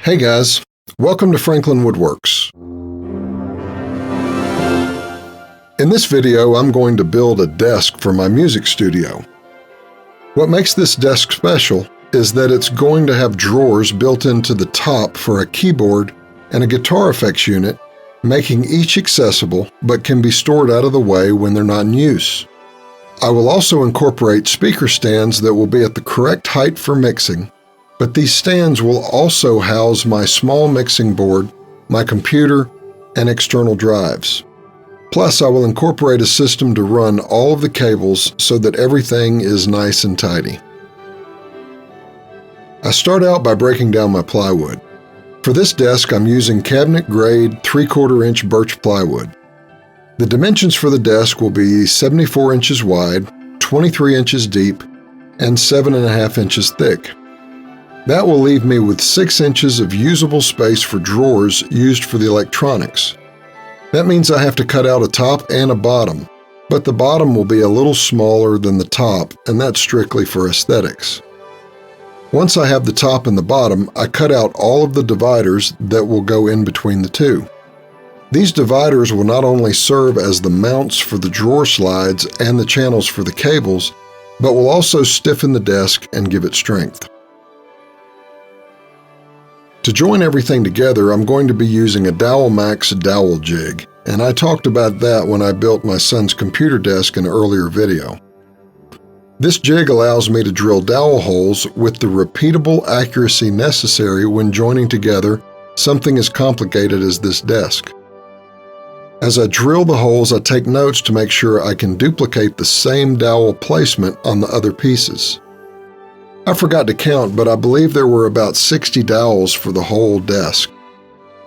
Hey guys, welcome to Franklin Woodworks. In this video, I'm going to build a desk for my music studio. What makes this desk special is that it's going to have drawers built into the top for a keyboard and a guitar effects unit, making each accessible but can be stored out of the way when they're not in use. I will also incorporate speaker stands that will be at the correct height for mixing, but these stands will also house my small mixing board, my computer, and external drives. Plus, I will incorporate a system to run all of the cables so that everything is nice and tidy. I start out by breaking down my plywood. For this desk, I'm using cabinet-grade 3/4 inch birch plywood. The dimensions for the desk will be 74 inches wide, 23 inches deep, and 7.5 inches thick. That will leave me with 6 inches of usable space for drawers used for the electronics. That means I have to cut out a top and a bottom, but the bottom will be a little smaller than the top, and that's strictly for aesthetics. Once I have the top and the bottom, I cut out all of the dividers that will go in between the two. These dividers will not only serve as the mounts for the drawer slides and the channels for the cables, but will also stiffen the desk and give it strength. To join everything together, I'm going to be using a Dowel Max dowel jig, and I talked about that when I built my son's computer desk in an earlier video. This jig allows me to drill dowel holes with the repeatable accuracy necessary when joining together something as complicated as this desk. As I drill the holes, I take notes to make sure I can duplicate the same dowel placement on the other pieces. I forgot to count, but I believe there were about 60 dowels for the whole desk.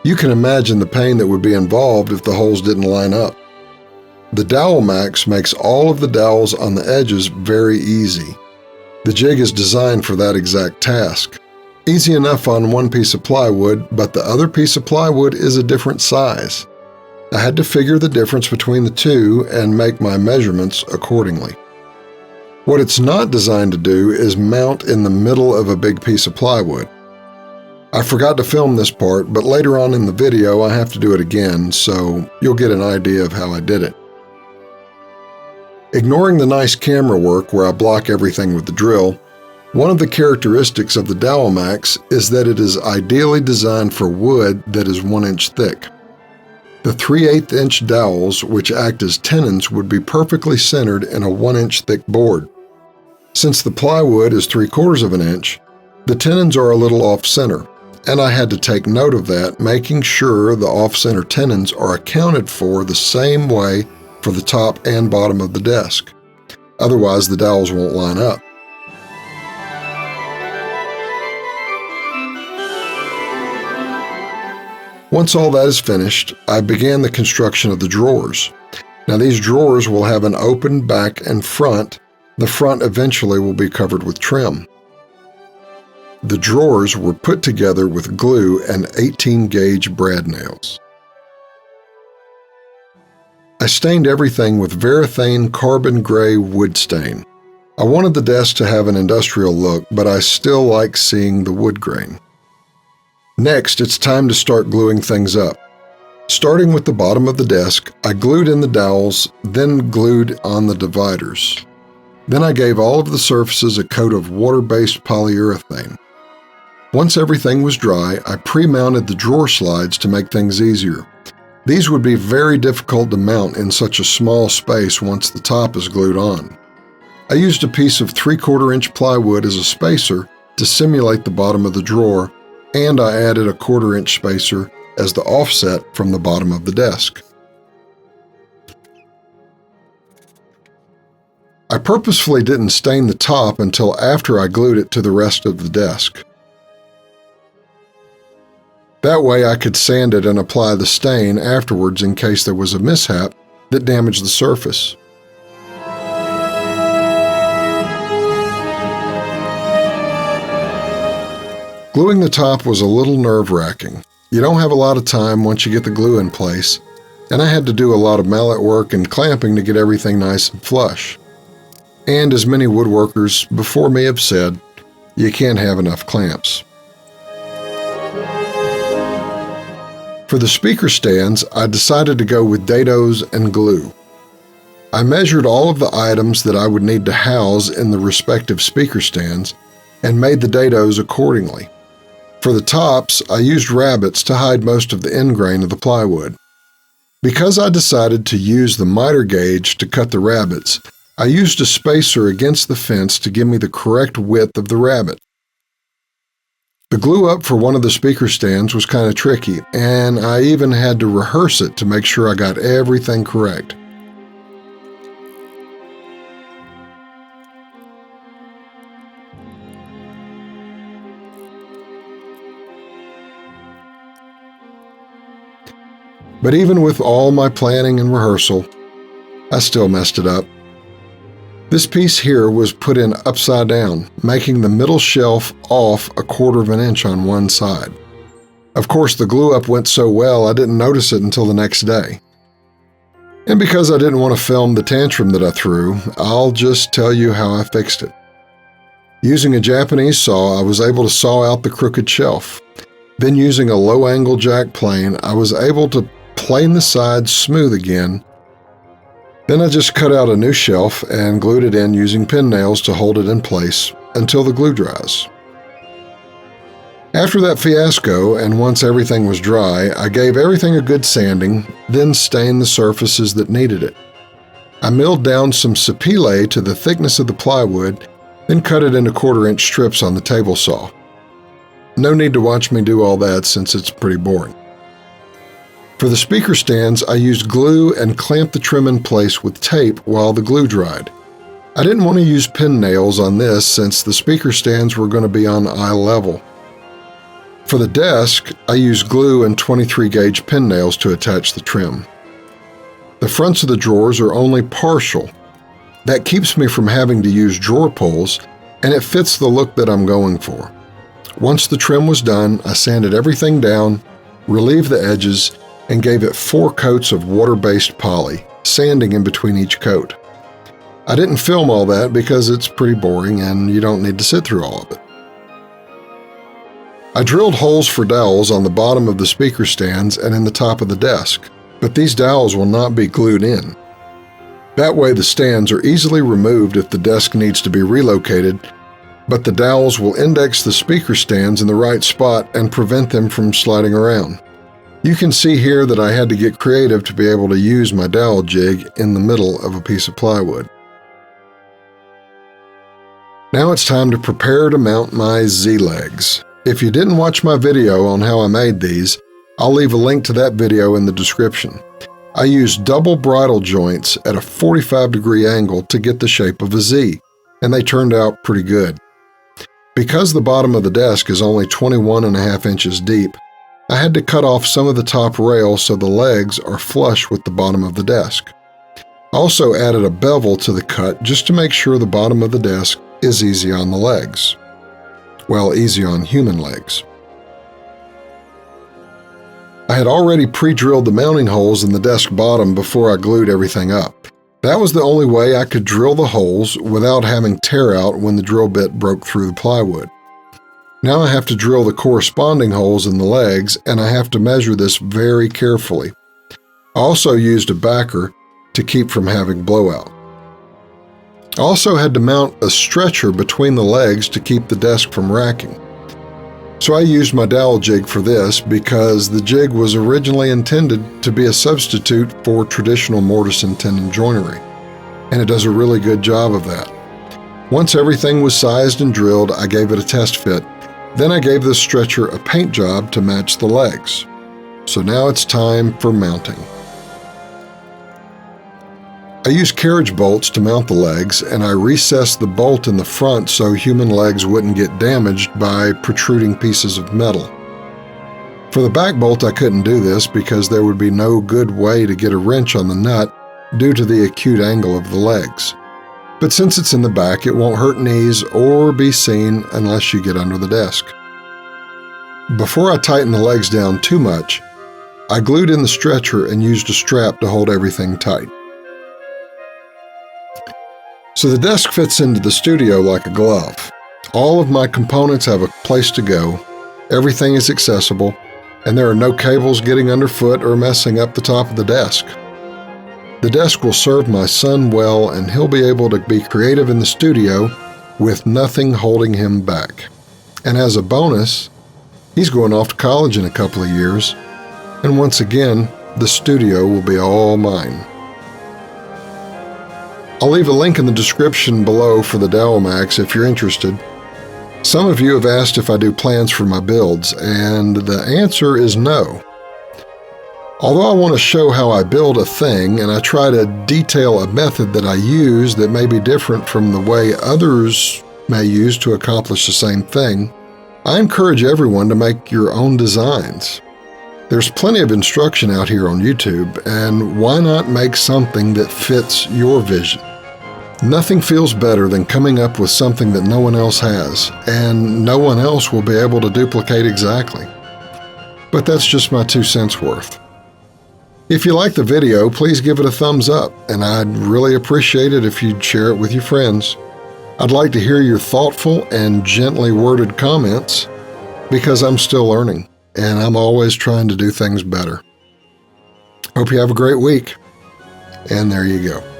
You can imagine the pain that would be involved if the holes didn't line up. The Dowel Max makes all of the dowels on the edges very easy. The jig is designed for that exact task. Easy enough on one piece of plywood, but the other piece of plywood is a different size. I had to figure the difference between the two and make my measurements accordingly. What it's not designed to do is mount in the middle of a big piece of plywood. I forgot to film this part, but later on in the video I have to do it again, so you'll get an idea of how I did it. Ignoring the nice camera work where I block everything with the drill, one of the characteristics of the Dowel Max is that it is ideally designed for wood that is 1 inch thick. The 3/8 inch dowels, which act as tenons, would be perfectly centered in a 1 inch thick board. Since the plywood is 3/4 of an inch, the tenons are a little off-center, and I had to take note of that, making sure the off-center tenons are accounted for the same way for the top and bottom of the desk. Otherwise, the dowels won't line up. Once all that is finished, I began the construction of the drawers. Now these drawers will have an open back and front. The front eventually will be covered with trim. The drawers were put together with glue and 18-gauge brad nails. I stained everything with Varathane carbon gray wood stain. I wanted the desk to have an industrial look, but I still like seeing the wood grain. Next, it's time to start gluing things up. Starting with the bottom of the desk, I glued in the dowels, then glued on the dividers. Then I gave all of the surfaces a coat of water-based polyurethane. Once everything was dry, I pre-mounted the drawer slides to make things easier. These would be very difficult to mount in such a small space once the top is glued on. I used a piece of 3/4 inch plywood as a spacer to simulate the bottom of the drawer, and I added a 1/4 inch spacer as the offset from the bottom of the desk. I purposefully didn't stain the top until after I glued it to the rest of the desk. That way I could sand it and apply the stain afterwards in case there was a mishap that damaged the surface. Gluing the top was a little nerve-wracking. You don't have a lot of time once you get the glue in place, and I had to do a lot of mallet work and clamping to get everything nice and flush. And as many woodworkers before me have said, you can't have enough clamps. For the speaker stands, I decided to go with dados and glue. I measured all of the items that I would need to house in the respective speaker stands and made the dados accordingly. For the tops, I used rabbets to hide most of the end grain of the plywood. Because I decided to use the miter gauge to cut the rabbets, I used a spacer against the fence to give me the correct width of the rabbet. The glue up for one of the speaker stands was kind of tricky, and I even had to rehearse it to make sure I got everything correct. But even with all my planning and rehearsal, I still messed it up. This piece here was put in upside down, making the middle shelf off 1/4 inch on one side. Of course, the glue up went so well I didn't notice it until the next day. And because I didn't want to film the tantrum that I threw, I'll just tell you how I fixed it. Using a Japanese saw, I was able to saw out the crooked shelf. Then using a low-angle jack plane, I was able to plane the sides smooth again. Then I just cut out a new shelf and glued it in using pin nails to hold it in place until the glue dries. After that fiasco, and once everything was dry, I gave everything a good sanding, then stained the surfaces that needed it. I milled down some sapele to the thickness of the plywood, then cut it into 1/4 inch strips on the table saw. No need to watch me do all that since it's pretty boring. For the speaker stands, I used glue and clamped the trim in place with tape while the glue dried. I didn't want to use pin nails on this since the speaker stands were going to be on eye level. For the desk, I used glue and 23 gauge pin nails to attach the trim. The fronts of the drawers are only partial. That keeps me from having to use drawer pulls, and it fits the look that I'm going for. Once the trim was done, I sanded everything down, relieved the edges, and gave it 4 coats of water-based poly, sanding in between each coat. I didn't film all that because it's pretty boring and you don't need to sit through all of it. I drilled holes for dowels on the bottom of the speaker stands and in the top of the desk, but these dowels will not be glued in. That way the stands are easily removed if the desk needs to be relocated, but the dowels will index the speaker stands in the right spot and prevent them from sliding around. You can see here that I had to get creative to be able to use my dowel jig in the middle of a piece of plywood. Now it's time to prepare to mount my Z-legs. If you didn't watch my video on how I made these, I'll leave a link to that video in the description. I used double bridle joints at a 45-degree angle to get the shape of a Z, and they turned out pretty good. Because the bottom of the desk is only 21.5 inches deep, I had to cut off some of the top rail so the legs are flush with the bottom of the desk. I also added a bevel to the cut just to make sure the bottom of the desk is easy on the legs. Well, easy on human legs. I had already pre-drilled the mounting holes in the desk bottom before I glued everything up. That was the only way I could drill the holes without having tear out when the drill bit broke through the plywood. Now I have to drill the corresponding holes in the legs, and I have to measure this very carefully. I also used a backer to keep from having blowout. I also had to mount a stretcher between the legs to keep the desk from racking. So I used my dowel jig for this because the jig was originally intended to be a substitute for traditional mortise and tenon joinery, and it does a really good job of that. Once everything was sized and drilled, I gave it a test fit. Then I gave this stretcher a paint job to match the legs. So now it's time for mounting. I used carriage bolts to mount the legs, and I recessed the bolt in the front so human legs wouldn't get damaged by protruding pieces of metal. For the back bolt, I couldn't do this because there would be no good way to get a wrench on the nut due to the acute angle of the legs. But since it's in the back, it won't hurt knees or be seen unless you get under the desk. Before I tightened the legs down too much, I glued in the stretcher and used a strap to hold everything tight. So the desk fits into the studio like a glove. All of my components have a place to go, everything is accessible, and there are no cables getting underfoot or messing up the top of the desk. The desk will serve my son well, and he'll be able to be creative in the studio with nothing holding him back. And as a bonus, he's going off to college in a couple of years, and once again, the studio will be all mine. I'll leave a link in the description below for the Dowelmax if you're interested. Some of you have asked if I do plans for my builds, and the answer is no. Although I want to show how I build a thing, and I try to detail a method that I use that may be different from the way others may use to accomplish the same thing, I encourage everyone to make your own designs. There's plenty of instruction out here on YouTube, and why not make something that fits your vision? Nothing feels better than coming up with something that no one else has, and no one else will be able to duplicate exactly. But that's just my 2 cents worth. If you like the video, please give it a thumbs up, and I'd really appreciate it if you'd share it with your friends. I'd like to hear your thoughtful and gently worded comments, because I'm still learning, and I'm always trying to do things better. Hope you have a great week, and there you go.